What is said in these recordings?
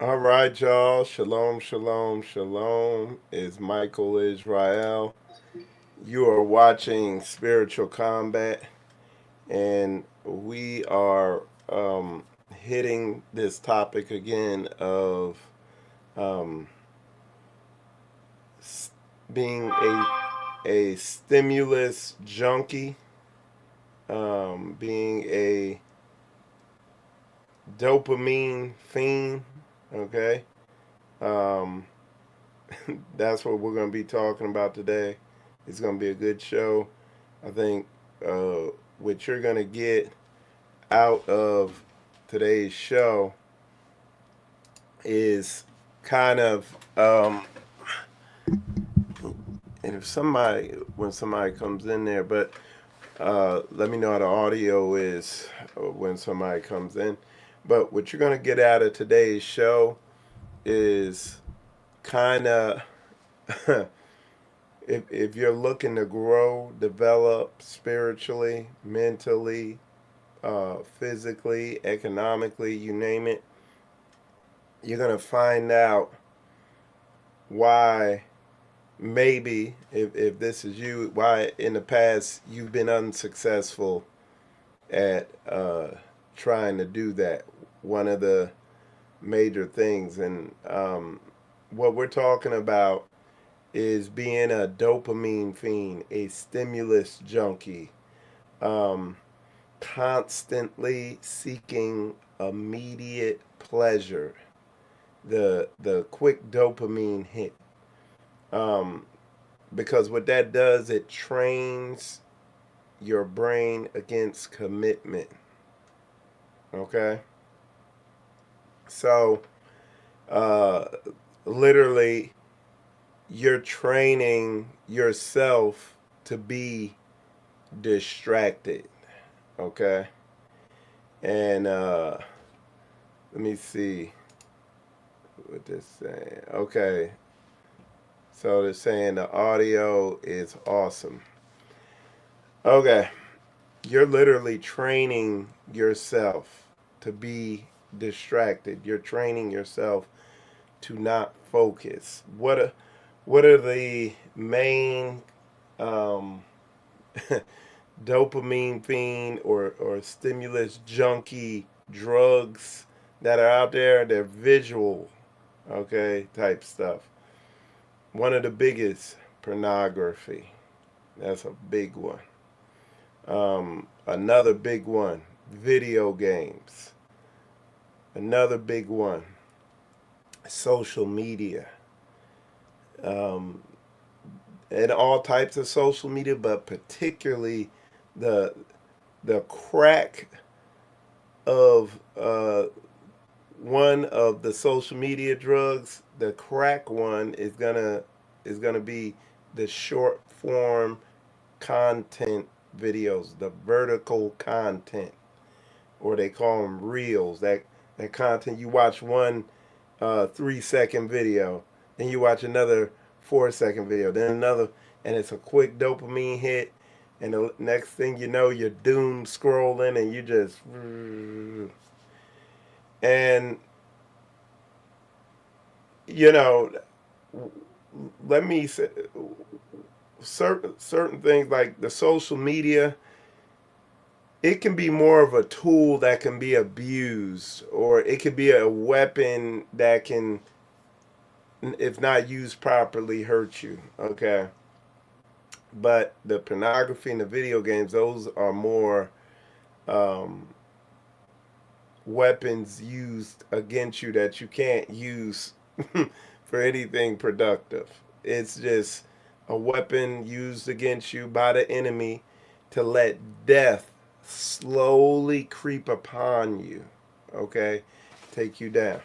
All right, y'all. Shalom, shalom, shalom. Is Michael Israel. You are watching Spiritual Combat, and we are hitting this topic again of um, being a stimulus junkie, being a dopamine fiend. Okay, um, that's what we're going to be talking about today. It's going to be a good show. I think what you're going to get out of today's show is kind of, and if somebody, when somebody comes in there, but let me know how the audio is when somebody comes in. But what you're going to get out of today's show is kind of if you're looking to grow, develop spiritually, mentally, physically, economically, you name it, you're going to find out why maybe, if this is you, why in the past you've been unsuccessful at trying to do that. One of the major things. And what we're talking about is being a dopamine fiend, a stimulus junkie, um, constantly seeking immediate pleasure, the quick dopamine hit. Um, because what that does, it trains your brain against commitment. Okay, so uh, literally, you're training yourself to be distracted. Okay, and let me see what this saying. Okay, so they're saying the audio is awesome. Okay, you're literally training yourself to be distracted. You're training yourself to not focus. What are the main um, dopamine fiend or stimulus junkie drugs that are out there? They're visual, okay, type stuff. One of the biggest, pornography. That's a big one. Another big one, video games. Another big one, social media. Um, and all types of social media, but particularly the the crack of one of the social media drugs. The crack one is gonna be the short form content videos, the vertical content, or they call them reels. That content, you watch one 3 second video, then you watch another 4 second video, then another, and it's a quick dopamine hit, and the next thing you know, you're doom scrolling, and you just, and you know, let me say, certain things like the social media, it can be more of a tool that can be abused, or it could be a weapon that can, if not used properly, hurt you. Okay, but the pornography and the video games, those are more um, weapons used against you that you can't use for anything productive. It's just a weapon used against you by the enemy to let death slowly creep upon you. Okay, take you down.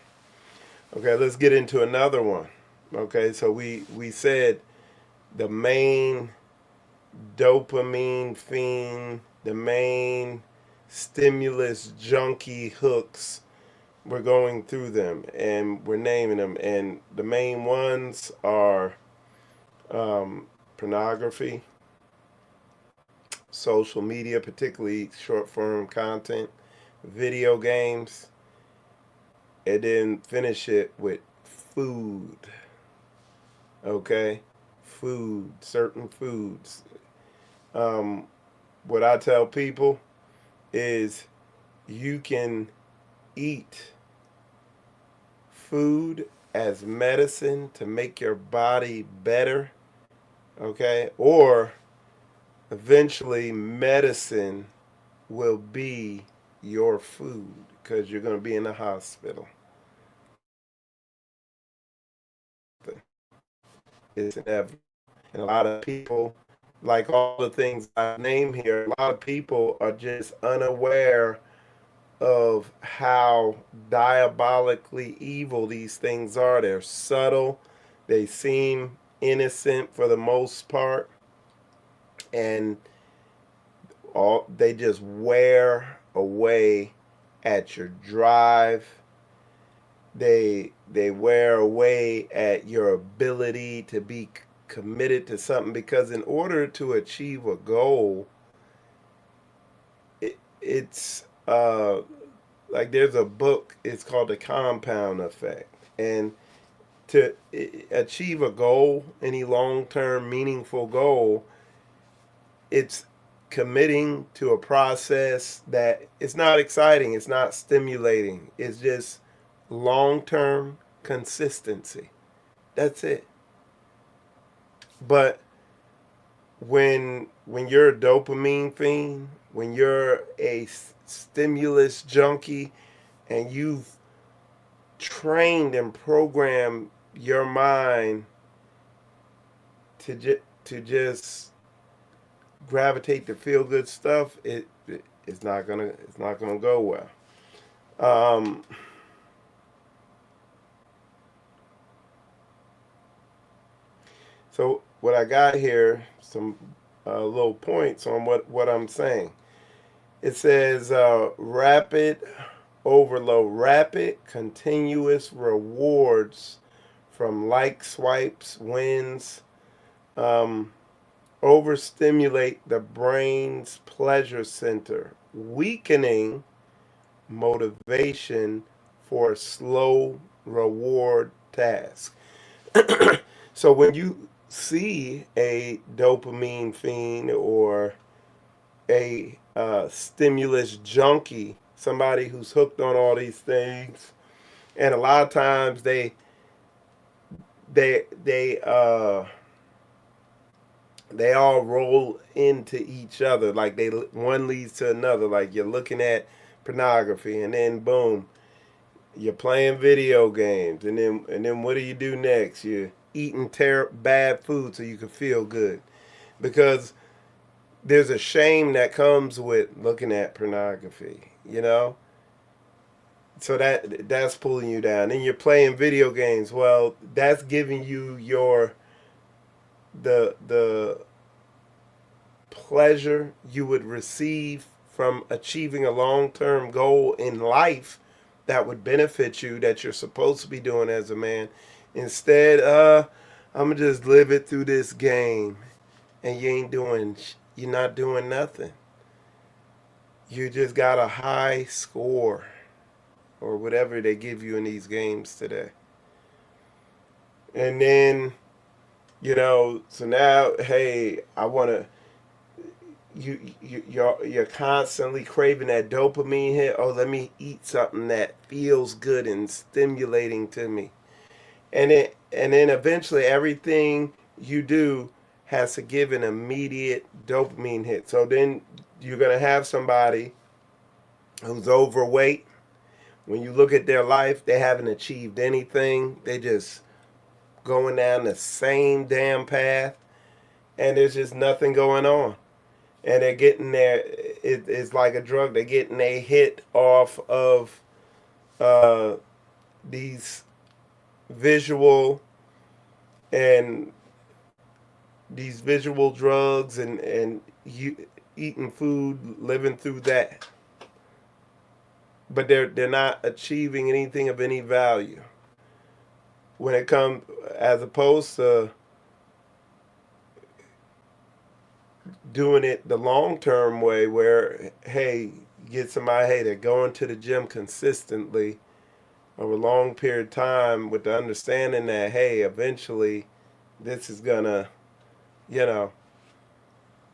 Okay, let's get into another one. Okay, so we said the main dopamine fiend, the main stimulus junkie hooks. We're going through them and we're naming them, and the main ones are pornography, social media, particularly short form content, video games, and then finish it with food. Okay? Food, certain foods. Um, what I tell people is you can eat food as medicine to make your body better, okay? Or eventually, medicine will be your food because you're going to be in the hospital. It's inevitable. And a lot of people, like all the things I name here, a lot of people are just unaware of how diabolically evil these things are. They're subtle, they seem innocent for the most part, and all they just wear away at your drive. They wear away at your ability to be committed to something, because in order to achieve a goal, it's like there's a book, it's called The Compound Effect. And to achieve a goal, any long-term meaningful goal, it's committing to a process that it's not exciting, it's not stimulating, it's just long-term consistency. That's it. But when you're a dopamine fiend, when you're a stimulus junkie, and you've trained and programmed your mind to just gravitate to feel good stuff, it's not gonna go well. Um, so what I got here, some little points on what I'm saying. It says rapid overload, rapid continuous rewards from like swipes, wins, um, overstimulate the brain's pleasure center, weakening motivation for slow reward task. So when you see a dopamine fiend or a stimulus junkie, somebody who's hooked on all these things, and a lot of times they they all roll into each other, like they one leads to another. Like you're looking at pornography, and then boom, you're playing video games, and then what do you do next? You're eating bad food so you can feel good, because there's a shame that comes with looking at pornography, you know. So that's pulling you down. And you're playing video games. Well, that's giving you the pleasure you would receive from achieving a long-term goal in life that would benefit you, that you're supposed to be doing as a man. Instead, I'm gonna just live it through this game, and you're not doing nothing. You just got a high score or whatever they give you in these games today. And then, so now, hey, I want to you're constantly craving that dopamine hit. Oh, let me eat something that feels good and stimulating to me. And then eventually everything you do has to give an immediate dopamine hit. So then you're going to have somebody who's overweight. When you look at their life, they haven't achieved anything. They just going down the same damn path, and there's just nothing going on. And they're getting their, it's like a drug. They're getting a hit off of uh, these visual and these visual drugs, and you eating food, living through that. But they're not achieving anything of any value when it comes, as opposed to doing it the long term way, where hey, get somebody, hey, they're going to the gym consistently, over a long period of time with the understanding that, hey, eventually this is gonna, you know,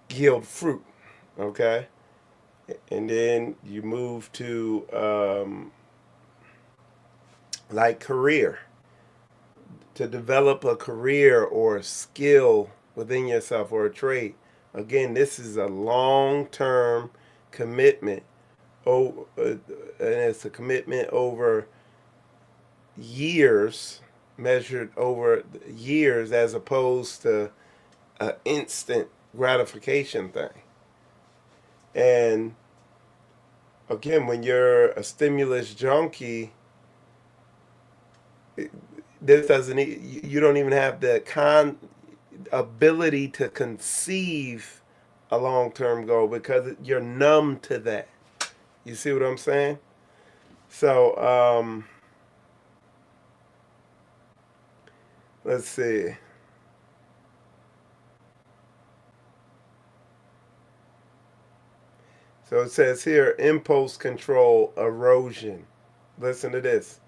yield fruit. Okay. And then you move to like career, to develop a career or a skill within yourself or a trait. Again, this is a long-term commitment. And it's a commitment over years, measured over years, as opposed to an instant gratification thing. And again, when you're a stimulus junkie, this doesn't, you don't even have the ability to conceive a long-term goal because you're numb to that. You see what I'm saying? So let's see. So it says here, impulse control erosion. Listen to this.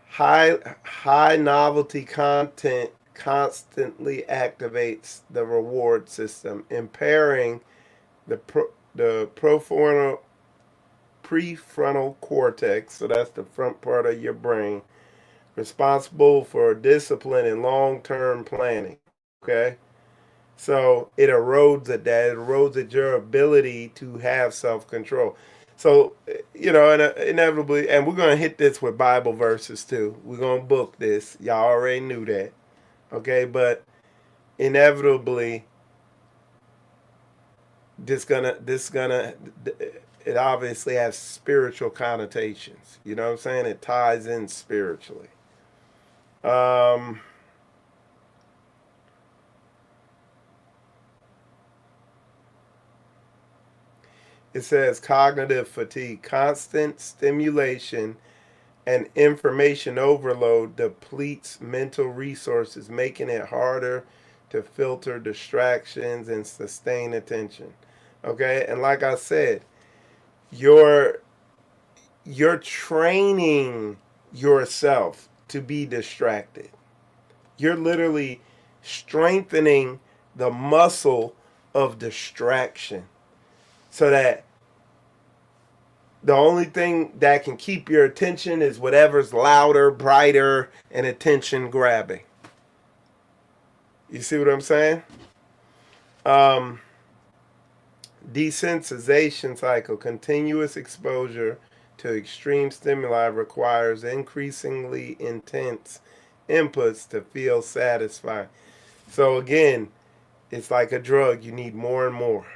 High novelty content constantly activates the reward system, impairing the prefrontal cortex, so that's the front part of your brain, responsible for discipline and long-term planning. Okay? So it erodes at that. It erodes at your ability to have self-control. So, and inevitably, and we're going to hit this with Bible verses too. We're going to book this. Y'all already knew that. Okay? But inevitably, it obviously has spiritual connotations. You know what I'm saying? It ties in spiritually. Um, it says cognitive fatigue, constant stimulation and information overload depletes mental resources, making it harder to filter distractions and sustain attention. Okay? And like I said, you're training yourself to be distracted. You're literally strengthening the muscle of distraction so that the only thing that can keep your attention is whatever's louder, brighter, and attention grabbing. You see what I'm saying? Um, Desensitization cycle. Continuous exposure to extreme stimuli requires increasingly intense inputs to feel satisfied. So again, it's like a drug. You need more and more.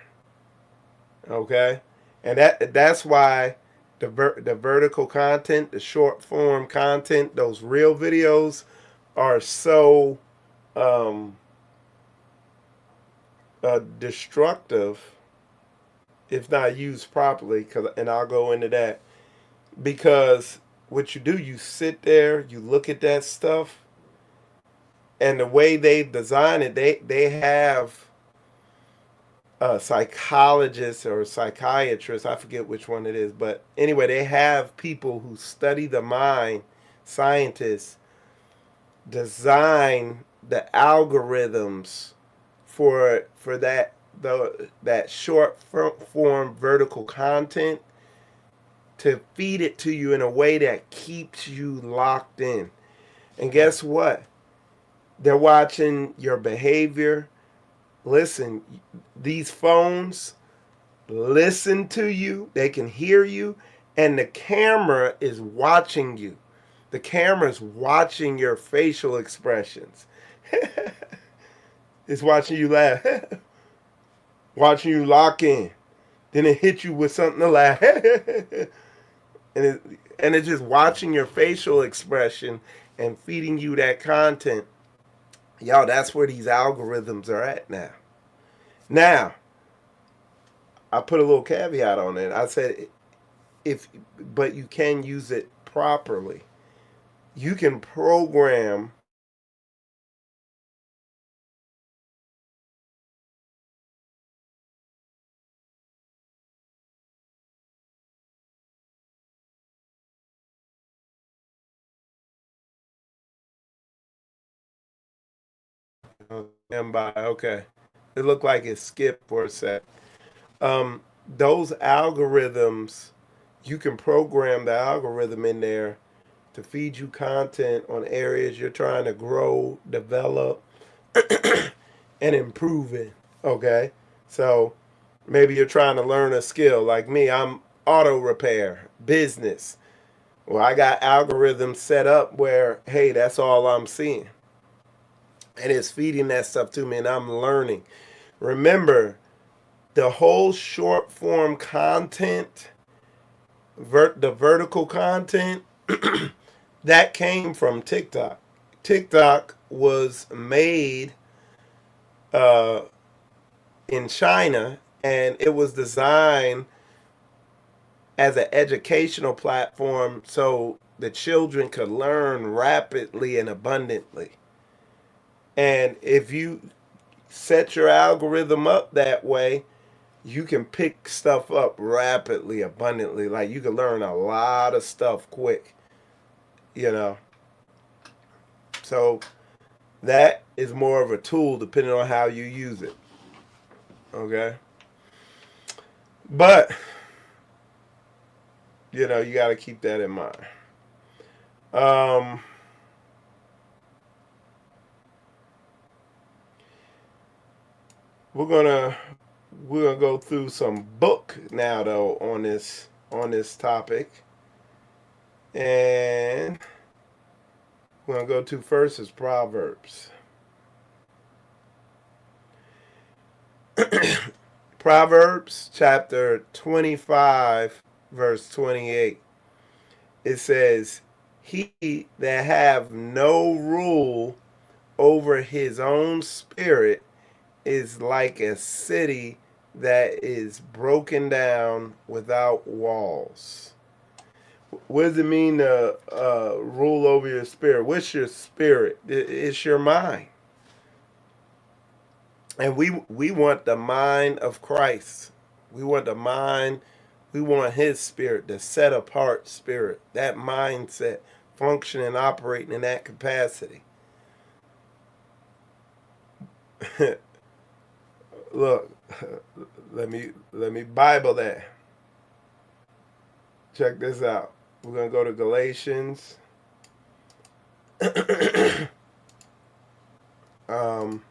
Okay, and that's why the vertical content, the short form content, those real videos are so um, destructive if not used properly. And I'll go into that because what you do, you sit there, you look at that stuff, and the way they design it, they have psychologists or psychiatrists, I forget which one it is, but anyway, they have people who study the mind, scientists, design the algorithms for that short form vertical content to feed it to you in a way that keeps you locked in. And guess what? They're watching your behavior. Listen, these phones listen to you, they can hear you, and the camera is watching you. The camera's watching your facial expressions. It's watching you laugh, watching you lock in. Then it hits you with something to laugh. And it's just watching your facial expression and feeding you that content. Y'all, that's where these algorithms are at now. Now, I put a little caveat on it. I said but you can use it properly. You can program Stand by. Okay. It looked like it skipped for a sec. Um, those algorithms, you can program the algorithm in there to feed you content on areas you're trying to grow, develop, and improve in. Okay. So maybe you're trying to learn a skill. Like me, I'm auto repair, business. Well, I got algorithms set up where, hey, that's all I'm seeing. And it's feeding that stuff to me, and I'm learning. Remember, the whole short form content, the vertical content, that came from TikTok. TikTok was made uh, in China, and it was designed as an educational platform so the children could learn rapidly and abundantly. And if you set your algorithm up that way, you can pick stuff up rapidly, abundantly. Like you can learn a lot of stuff quick, you know. So that is more of a tool depending on how you use it. Okay. But, you got to keep that in mind. Um, we're gonna we're gonna go through some book now though on this topic, and we're gonna go to first is Proverbs. Proverbs chapter 25, verse 28. It says, "He that have no rule over his own spirit is like a city that is broken down without walls." What does it mean to rule over your spirit? What's your spirit? It's your mind. And we want the mind of Christ. We want the mind, we want his spirit, the set apart spirit, that mindset, functioning, operating in that capacity. Look, let me Bible that. Check this out. We're gonna go to Galatians. um,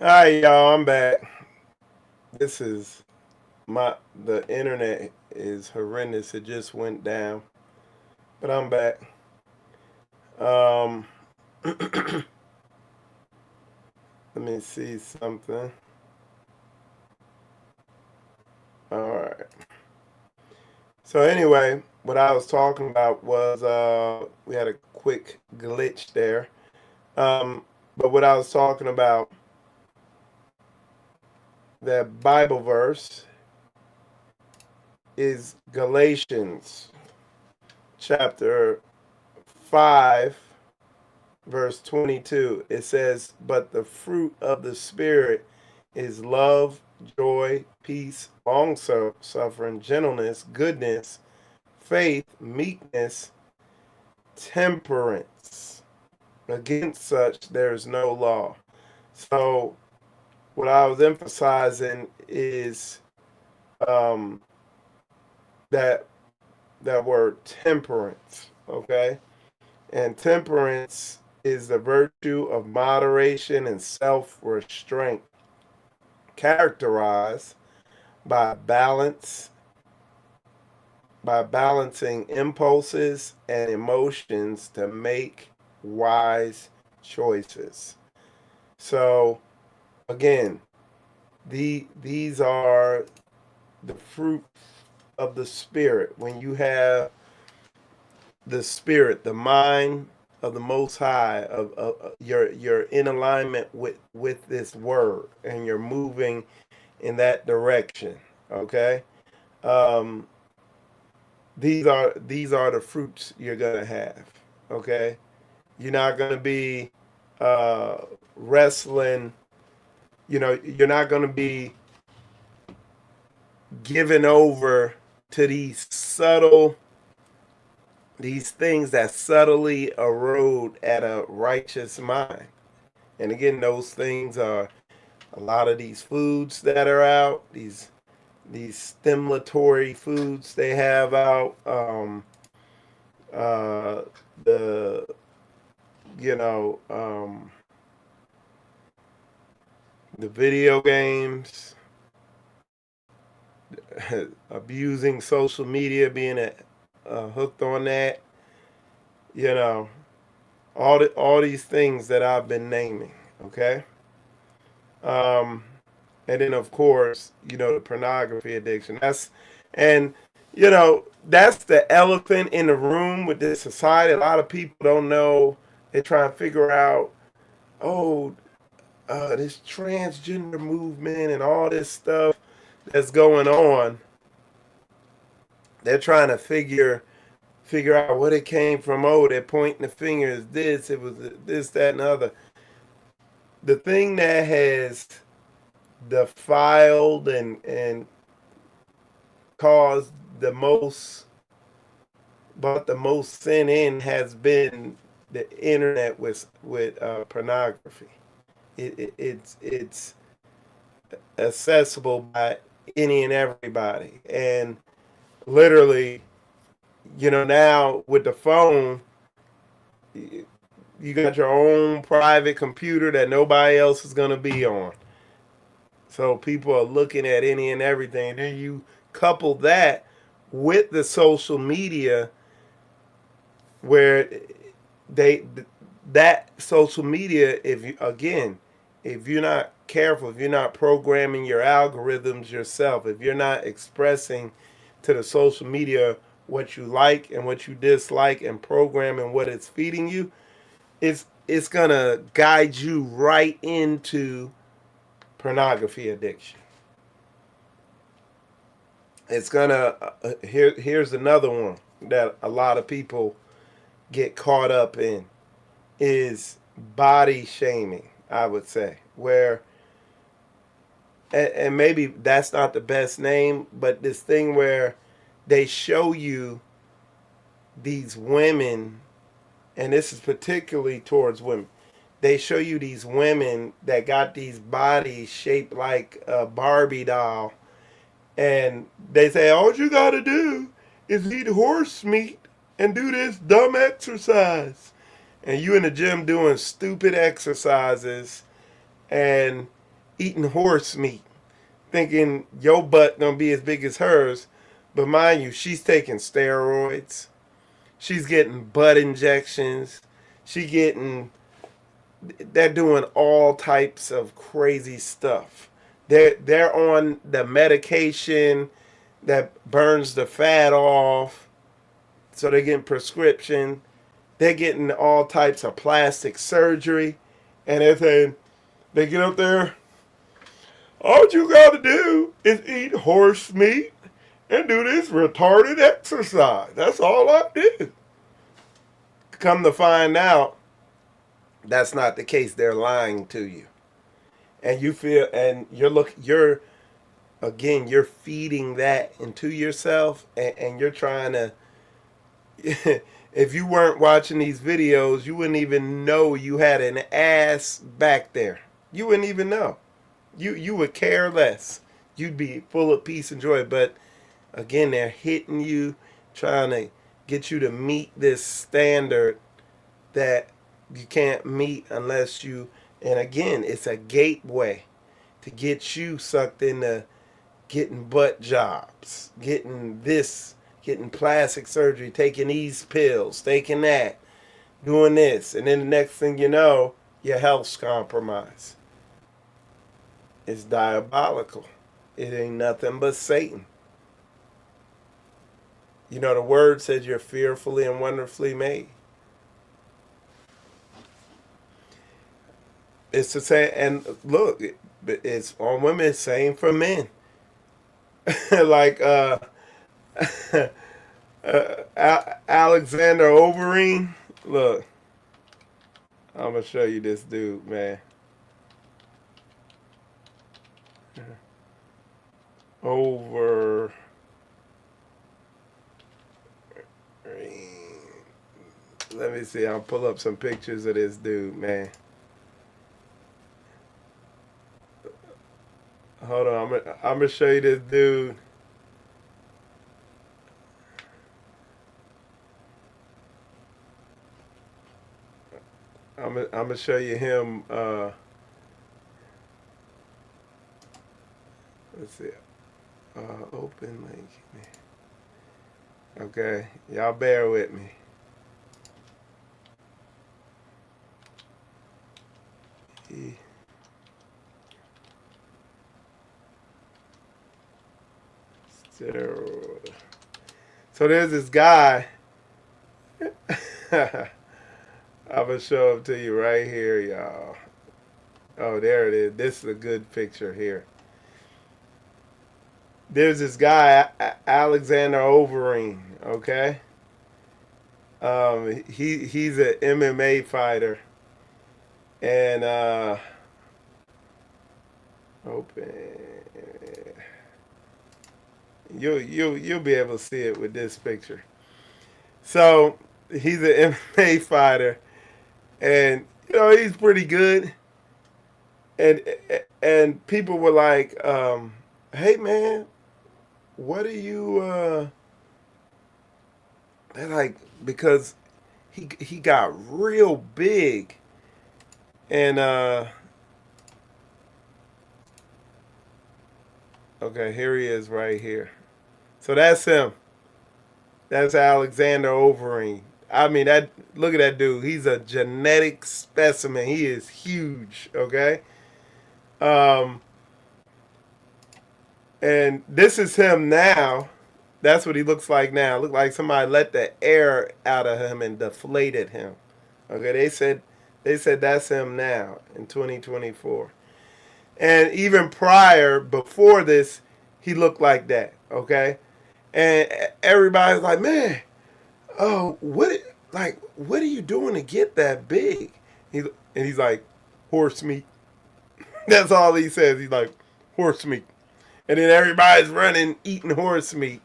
Hi y'all, I'm back. This is the internet is horrendous. It just went down, but I'm back. Um, let me see something. All right. So anyway, what I was talking about was we had a quick glitch there. But what I was talking about, that Bible verse is Galatians chapter 5 verse 22. It says, "But the fruit of the Spirit is love, joy, peace, long suffering, gentleness, goodness, faith, meekness, temperance. Against such there is no law." So, what I was emphasizing is um, that word temperance, okay? And temperance is the virtue of moderation and self restraint, characterized by balancing impulses and emotions to make wise choices. So again, these are the fruit of the spirit. When you have the spirit, the mind of the Most High, of you're in alignment with this word, and you're moving in that direction. Okay, um, these are the fruits you're gonna have. Okay, you're not gonna be uh, wrestling. You're not gonna be given over to these things that subtly erode at a righteous mind. And again, those things are a lot of these foods that are out, these stimulatory foods they have out, uh, the you know the video games, abusing social media, being hooked on that, you know, all these things that I've been naming. Okay. Um, and then of course, the pornography addiction. And that's the elephant in the room with this society. A lot of people don't know. They try and figure out, oh, this transgender movement and all this stuff that's going on. They're trying to figure out what it came from. Oh, they're pointing the finger as this. It was this, that, and the other. The thing that has defiled and caused the most sin in has been the internet with pornography. It's accessible by any and everybody, and literally, now with the phone, you got your own private computer that nobody else is gonna be on. So people are looking at any and everything. Then you couple that with the social media where they that social media, if you're not careful, if you're not programming your algorithms yourself, if you're not expressing to the social media what you like and what you dislike and programming what it's feeding you, it's gonna guide you right into pornography addiction. It's gonna here's another one that a lot of people get caught up in, is body shaming, I would say, where and maybe that's not the best name, but this thing where they show you these women, and this is particularly towards women. They show you these women that got these bodies shaped like a Barbie doll, and they say all you gotta do is eat horse meat and do this dumb exercise. And you in the gym doing stupid exercises, and eating horse meat, thinking your butt gonna be as big as hers. But mind you, she's taking steroids. She's getting butt injections. She getting they're doing all types of crazy stuff. They're on the medication that burns the fat off, so they're getting prescription. They're getting all types of plastic surgery, and they're saying they get up there. All you got to do is eat horse meat and do this retarded exercise. That's all I do. Come to find out, that's not the case. They're lying to you, and you feel, and you're again, you're feeding that into yourself, and you're trying to. If you weren't watching these videos, you wouldn't even know you had an ass back there. You wouldn't even know. You would care less. You'd be full of peace and joy. But again, they're hitting you, trying to get you to meet this standard that you can't meet unless you. And again, it's a gateway to get you sucked into getting butt jobs, getting this, getting plastic surgery, taking these pills, taking that, doing this, and then the next thing you know, your health's compromised. It's diabolical. It ain't nothing but Satan. You know, the word says you're fearfully and wonderfully made. It's the same, and look, it's on women, it's same for men. Like Alexander Overeem. Look, I'm gonna show you this dude, man. Over. Let me see. I'll pull up some pictures of this dude, man. Hold on. I'm gonna show you this dude. I'm gonna show you him. Let's see. Open link. Okay, y'all bear with me. So there's this guy. I'm gonna show him to you right here, y'all. Oh, there it is. This is a good picture here. There's this guy, Alexander Overeem. Okay, he's an MMA fighter, and open. You'll be able to see it with this picture. So he's an MMA fighter, and you know he's pretty good. And people were like, "Hey man, what are you?" They're like, because he got real big, and okay, here he is right here. So that's him. That's Alexander Overeem. I mean, that look at that dude. He's a genetic specimen. He is huge. Okay. Um, and this is him now. That's what he looks like now. Look like somebody let the air out of him and deflated him. Okay, they said that's him now in 2024. And even prior, before this, he looked like that. Okay, and everybody's like, man, oh, what are you doing to get that big? And he's like, horse meat. That's all he says. He's like, horse meat. And then everybody's running, eating horse meat,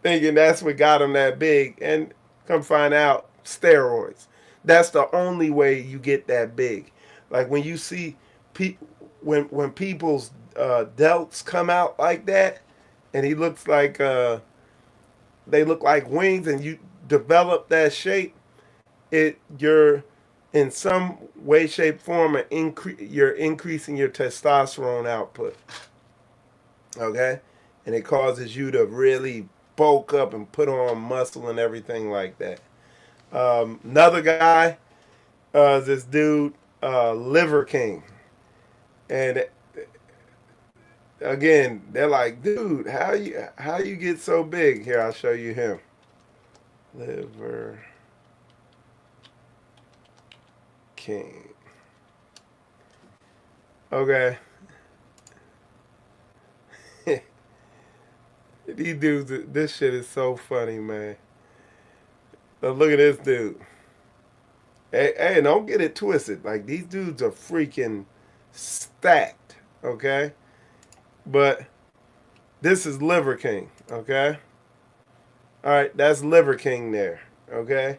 thinking that's what got him that big. And come find out, steroids. That's the only way you get that big. Like when you see when people's delts come out like that, and he looks like they look like wings, and you develop that shape, you're in some way, shape, form, you're increasing your testosterone output. Okay? And it causes you to really bulk up and put on muscle and everything like that. Another guy, this dude, Liver King. And again, they're like, dude, how you get so big? Here, I'll show you him. Liver King. Okay. These dudes, this shit is so funny, man. Now look at this dude. Hey, don't get it twisted. Like, these dudes are freaking stacked, okay? But this is Liver King, okay? All right, that's Liver King there, okay?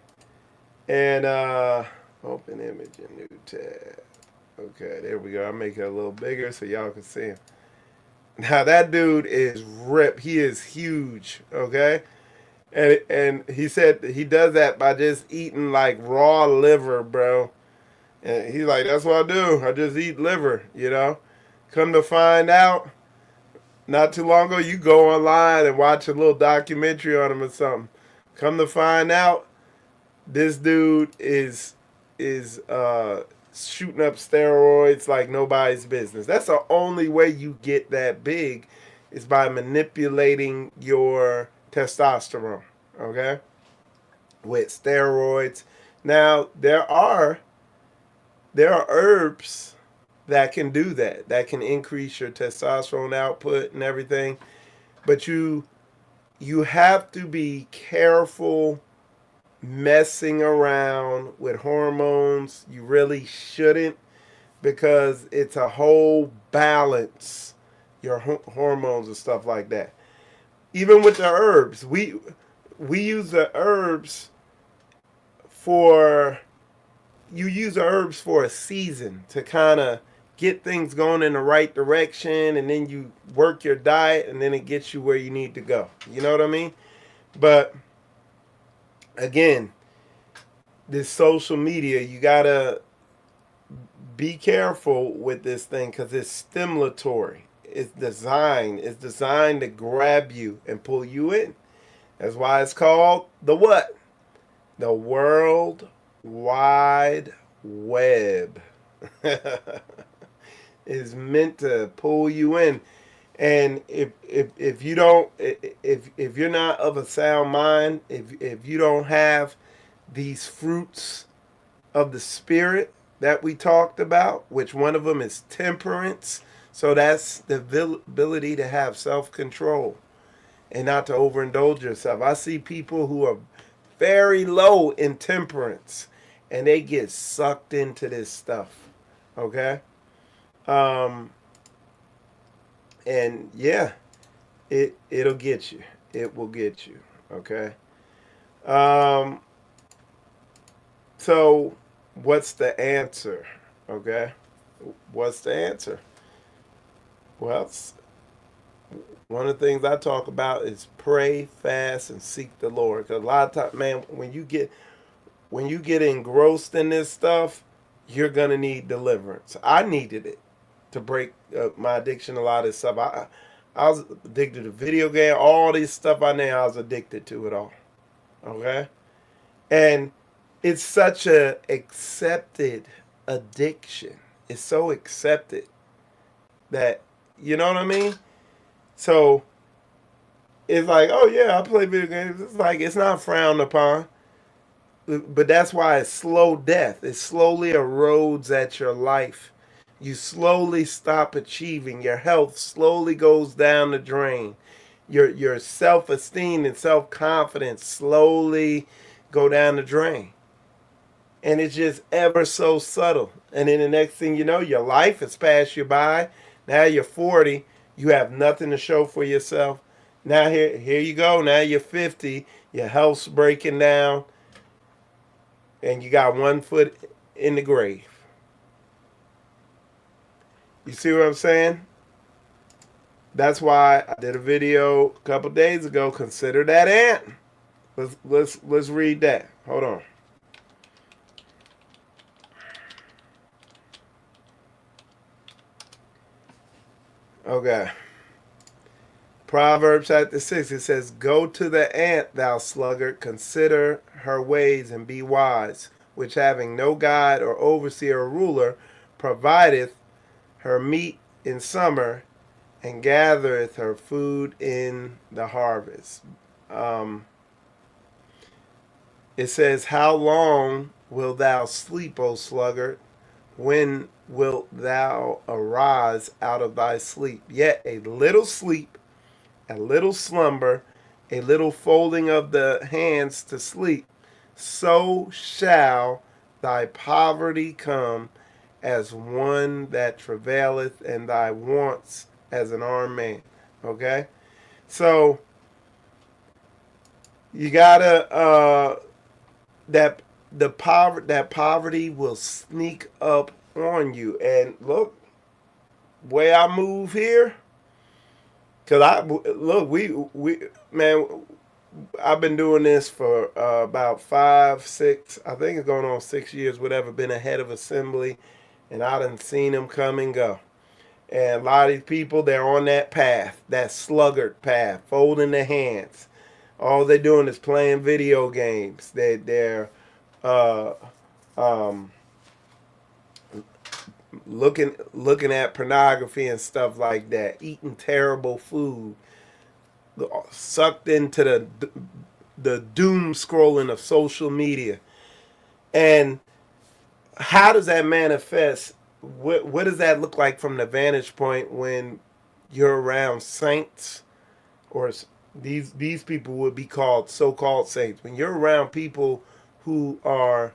And open image in new tab. Okay, there we go. I'll make it a little bigger so y'all can see him. Now that dude is ripped. He is huge, okay? And he said he does that by just eating like raw liver, bro. And he's like, that's what I do. I just eat liver, you know? Come to find out, not too long ago, you go online and watch a little documentary on him or something. Come to find out, this dude is shooting up steroids like nobody's business. That's the only way you get that big is by manipulating your testosterone, okay? With steroids. Now, there are herbs that can do that, that can increase your testosterone output and everything. But you have to be careful messing around with hormones. You really shouldn't, because it's a whole balance, your hormones and stuff like that. Even with the herbs, we use the herbs for you use the herbs for a season to kind of get things going in the right direction, and then you work your diet, and then it gets you where you need to go. You know what I mean? But again, this social media, you gotta be careful with this thing because it's stimulatory. It's designed to grab you and pull you in. That's why it's called the what? The World Wide Web. Is meant to pull you in. And if you don't, if you're not of a sound mind, if you don't have these fruits of the spirit that we talked about, which one of them is temperance, so that's the ability to have self-control and not to overindulge yourself. I see people who are very low in temperance and they get sucked into this stuff, okay? um and yeah, it'll get you. It will get you. Okay. Um. So, what's the answer? Okay. What's the answer? Well, one of the things I talk about is pray, fast, and seek the Lord. Because a lot of times, man, when you get engrossed in this stuff, you're gonna need deliverance. I needed it to break my addiction. A lot of this stuff. I was addicted to video game, all this stuff I know. I was addicted to it all. Okay, and it's such a accepted addiction. It's so accepted that, you know what I mean. So it's like, oh yeah, I play video games. It's like it's not frowned upon. But that's why it's slow death. It slowly erodes at your life. You slowly stop achieving. Your health slowly goes down the drain. Your self esteem and self confidence slowly go down the drain. And it's just ever so subtle. And then the next thing you know, your life has passed you by. Now you're 40. You have nothing to show for yourself. Now here you go. Now you're 50. Your health's breaking down and you got one foot in the grave. You see what I'm saying? That's why I did a video a couple days ago. Consider that ant. Let's read that. Hold on. Okay. Proverbs chapter 6, it says, Go to the ant, thou sluggard, consider her ways and be wise, which having no guide or overseer or ruler, provideth her meat in summer and gathereth her food in the harvest. Um, it says, How long wilt thou sleep, O sluggard? When wilt thou arise out of thy sleep? Yet a little sleep, a little slumber, a little folding of the hands to sleep, so shall thy poverty come as one that travaileth, and thy wants as an armed man. Okay? So you gotta that that poverty will sneak up on you. And look, way I move here, cause I look we man, I've been doing this for about 5, 6, I think it's going on 6 years, whatever. Been a head of assembly, and I done seen them come and go. And a lot of these people, they're on that path, that sluggard path, folding their hands. All they're doing is playing video games. They're uh, um, looking at pornography and stuff like that, eating terrible food, sucked into the doom scrolling of social media. And how does that manifest? What does that look like from the vantage point when you're around saints, or these people would be called so-called saints? When you're around people who are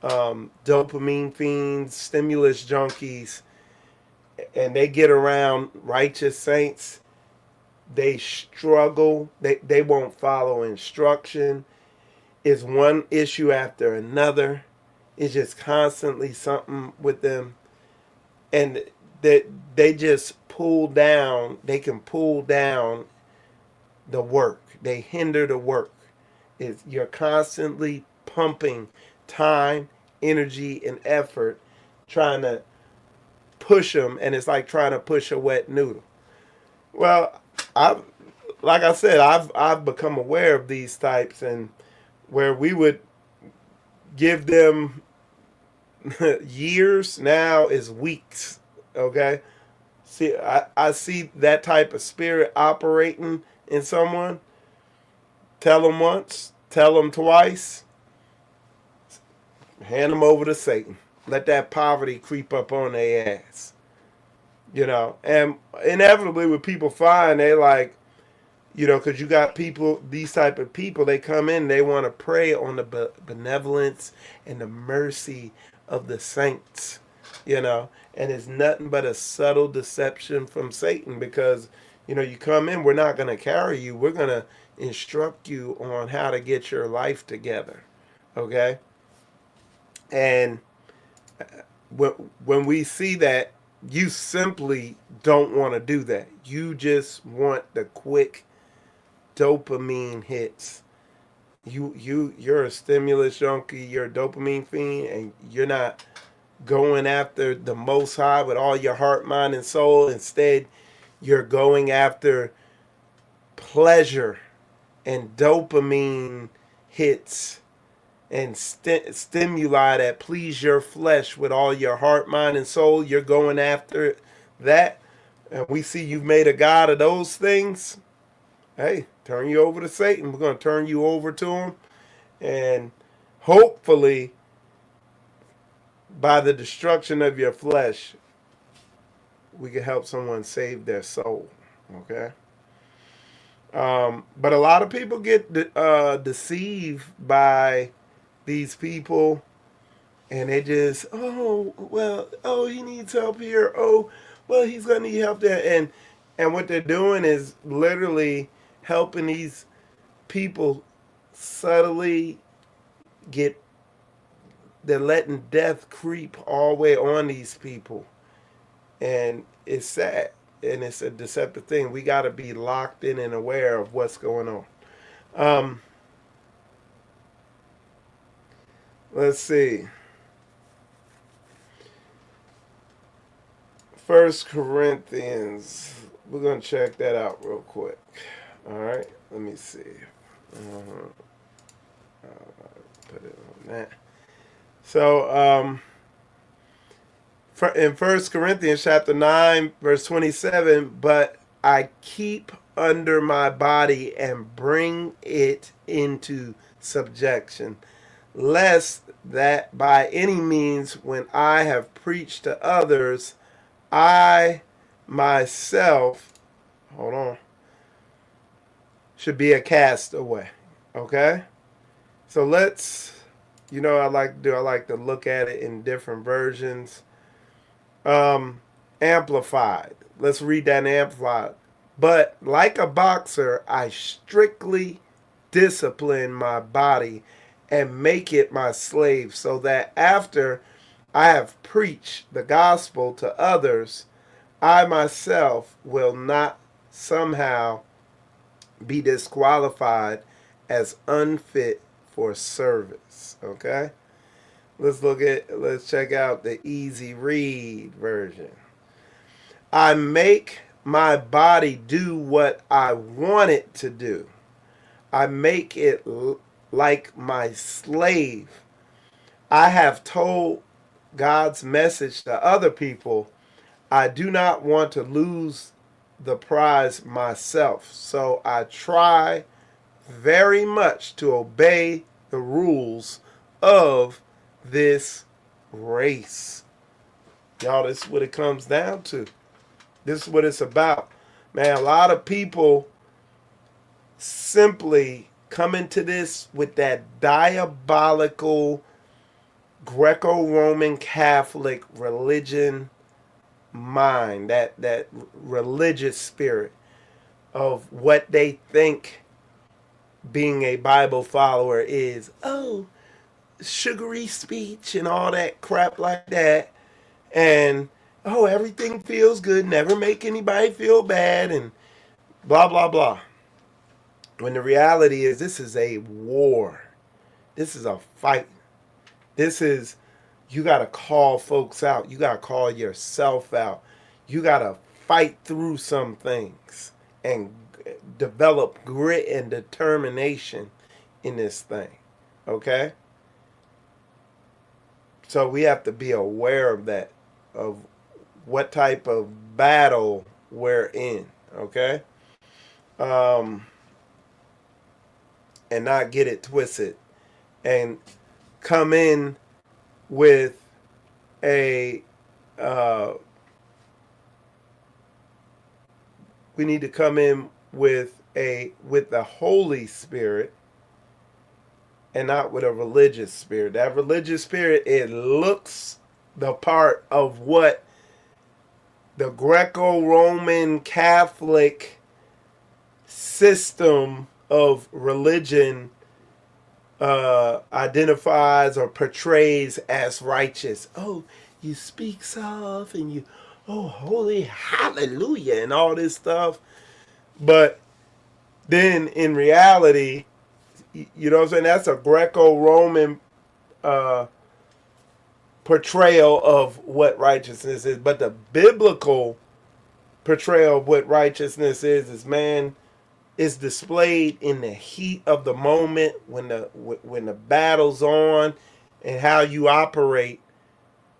dopamine fiends, stimulus junkies, and they get around righteous saints, they struggle. They won't follow instruction. It's one issue after another. It's just constantly something with them, and that they just pull down. They can pull down the work. They hinder the work. You're constantly pumping time, energy, and effort trying to push them, and it's like trying to push a wet noodle. Well, I've like I said, I've become aware of these types, and where we would give them years, now is weeks. Okay, see, I see that type of spirit operating in someone. Tell them once, tell them twice, hand them over to Satan. Let that poverty creep up on their ass. And inevitably, what people find, they like, because you got people, these type of people, they come in, they want to prey on the benevolence and the mercy of the saints, and it's nothing but a subtle deception from Satan, because, you come in, we're not going to carry you, we're going to instruct you on how to get your life together, okay? And when we see that, you simply don't want to do that. You just want the quick dopamine hits. You're a stimulus junkie, you're a dopamine fiend, and you're not going after the Most High with all your heart, mind, and soul. Instead, you're going after pleasure and dopamine hits and stimuli that please your flesh with all your heart, mind, and soul. You're going after that, and we see you've made a god of those things. Hey, turn you over to Satan. We're going to turn you over to him, and hopefully, by the destruction of your flesh, we can help someone save their soul. Okay. But a lot of people get deceived by these people, and they just, oh well, oh, he needs help here, oh well, he's gonna need help there, and what they're doing is literally helping these people subtly get, they're letting death creep all the way on these people, and it's sad, and it's a deceptive thing. We got to be locked in and aware of what's going on. um let's see. First Corinthians. We're going to check that out real quick. All right. Let me see. Put it on that. So, in First Corinthians chapter 9, verse 27, but I keep under my body and bring it into subjection, lest that by any means, when I have preached to others, I myself, hold on, should be a castaway. Okay? So let's, I like to look at it in different versions. Amplified. Let's read that in Amplified. But like a boxer, I strictly discipline my body and make it my slave, so that after I have preached the gospel to others, I myself will not somehow be disqualified as unfit for service. Okay? Let's check out the easy read version. I make my body do what I want it to do. I make it like my slave. I have told God's message to other people. I do not want to lose the prize myself, so I try very much to obey the rules of this race. Y'all, this is what it comes down to. This is what it's about. Man, a lot of people simply come into this with that diabolical Greco-Roman Catholic religion mind, that religious spirit of what they think being a Bible follower is. Oh, sugary speech and all that crap like that. And, oh, everything feels good, never make anybody feel bad, and blah, blah, blah. When the reality is, this is a war. This is a fight. This is, you got to call folks out. You got to call yourself out. You got to fight through some things and develop grit and determination in this thing. Okay? So we have to be aware of that, of what type of battle we're in. Okay? And not get it twisted and come in with a we need to come in with the Holy Spirit and not with a religious spirit. That religious spirit, it looks the part of what the Greco-Roman Catholic system of religion identifies or portrays as righteous. Oh, you speak soft and you, oh, holy hallelujah and all this stuff. But then in reality, you know what I'm saying? That's a Greco-Roman portrayal of what righteousness is. But the biblical portrayal of what righteousness is man, is displayed in the heat of the moment when the battle's on, and how you operate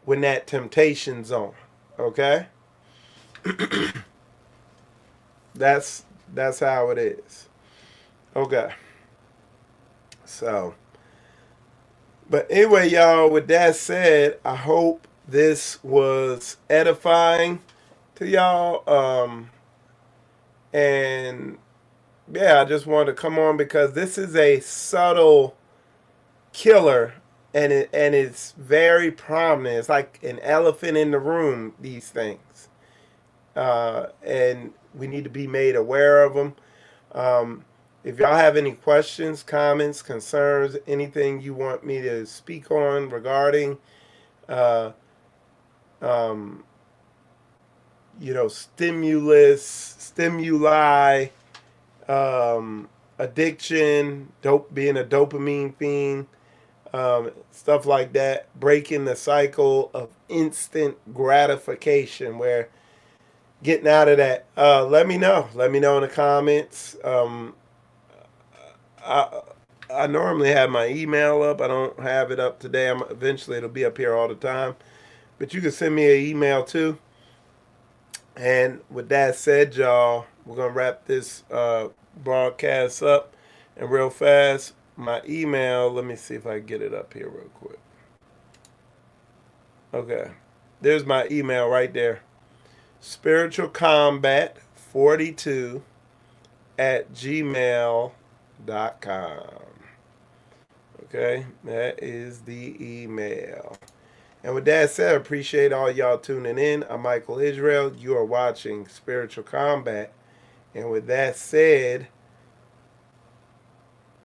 when that temptation's on. Okay? That's how it is. Okay. So, but anyway, y'all, with that said, I hope this was edifying to y'all. And yeah, I just wanted to come on because this is a subtle killer, and it's very prominent. It's like an elephant in the room, these things. And we need to be made aware of them. If y'all have any questions, comments, concerns, anything you want me to speak on regarding, stimuli, addiction, being a dopamine fiend, stuff like that. Breaking the cycle of instant gratification, where getting out of that. Let me know. Let me know in the comments. I, I normally have my email up. I don't have it up today. Eventually it'll be up here all the time. But you can send me an email too. And with that said, y'all, we're gonna wrap this broadcast up. And real fast, my email. Let me see if I can get it up here real quick. Okay, there's my email right there. Spiritualcombat42 at gmail.com. Okay, that is the email. And with that said, I appreciate all y'all tuning in. I'm Michael Israel. You are watching Spiritual Combat. And with that said,